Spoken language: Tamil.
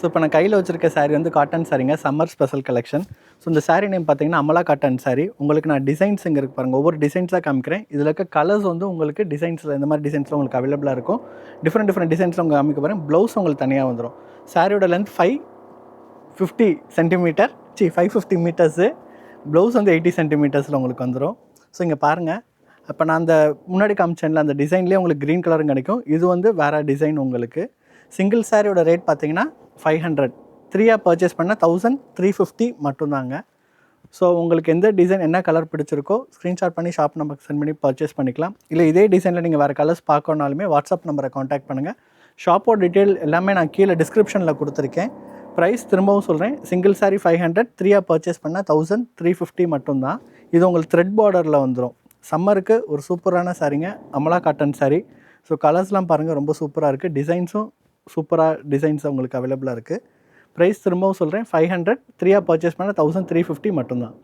ஸோ இப்போ நான் கையில் வச்சிருக்க saree வந்து காட்டன் சாரீங்க, சம்மர் ஸ்பெஷல் கலெக்ஷன். ஸோ இந்த saree நேம் பார்த்தீங்கன்னா அமலா காட்டன் saree. உங்களுக்கு நான் டிசைன்ஸ் இங்கே இருக்கு பாருங்கள், ஒவ்வொரு டிசைன்ஸாக காமிக்கிறேன். இதில் இருக்க கலர்ஸ் வந்து உங்களுக்கு டிசைன்ஸில் இந்த மாதிரி டிசைன்ஸில் உங்களுக்கு அவைலபிளாக இருக்கும். டிஃப்ரெண்ட் டிசைன்ஸில் உங்களுக்கு காமிக்க போகிறேன். ப்ளவுஸ் உங்களுக்கு தனியாக வந்துடும். சாரியோட லென்த் 550 சென்டிமீட்டர் 550 மீட்டர்ஸு. ப்ளவுஸ் வந்து 80 சென்டிமீட்டர்ஸில் உங்களுக்கு வந்துடும். ஸோ இங்கே பாருங்கள், இப்போ நான் அந்த முன்னாடி காமிச்சேன்ல அந்த டிசைன்லேயே உங்களுக்கு க்ரீன் கலரும் கிடைக்கும். இது வந்து வேறு டிசைன். உங்களுக்கு சிங்கிள் சாரியோட ரேட் பார்த்தீங்கன்னா 500, 3 பர்ச்சேஸ் பண்ணால் 1350 மட்டும்தாங்க. ஸோ உங்களுக்கு எந்த டிசைன் என்ன கலர் பிடிச்சிருக்கோ ஸ்க்ரீன்ஷாட் பண்ணி ஷாப் நம்பருக்கு சென்ட் பண்ணி பர்ச்சேஸ் பண்ணிக்கலாம். இல்லை இதே டிசைனில் நீங்கள் வேறு கலர்ஸ் பார்க்கணுனாலுமே வாட்ஸ்அப் நம்பரை காண்டாக்ட் பண்ணுங்கள். ஷாப்போட டீட்டெயில் எல்லாமே நான் கீழே டிஸ்கிரிப்ஷனில் கொடுத்துருக்கேன். ப்ரைஸ் திரும்பவும் சொல்கிறேன், சிங்கிள் சாரி 500, 3 பர்ச்சேஸ் பண்ணால் 1350 மட்டும்தான். இது உங்களுக்கு த்ரெட் பார்டரில் வந்துடும். சம்மருக்கு ஒரு சூப்பரான சாரீங்க, அமலா காட்டன் சாரீ. ஸோ கலர்ஸ்லாம் பாருங்கள், ரொம்ப சூப்பராக இருக்குது. டிசைன்ஸும் சூப்பராக டிசைன்ஸ் உங்களுக்கு அவைலபிளாக இருக்குது. ப்ரைஸ் திரும்பவும் சொல்கிறேன், 500, 3 பர்ச்சேஸ் பண்ணால் 1350 மட்டும்தான்.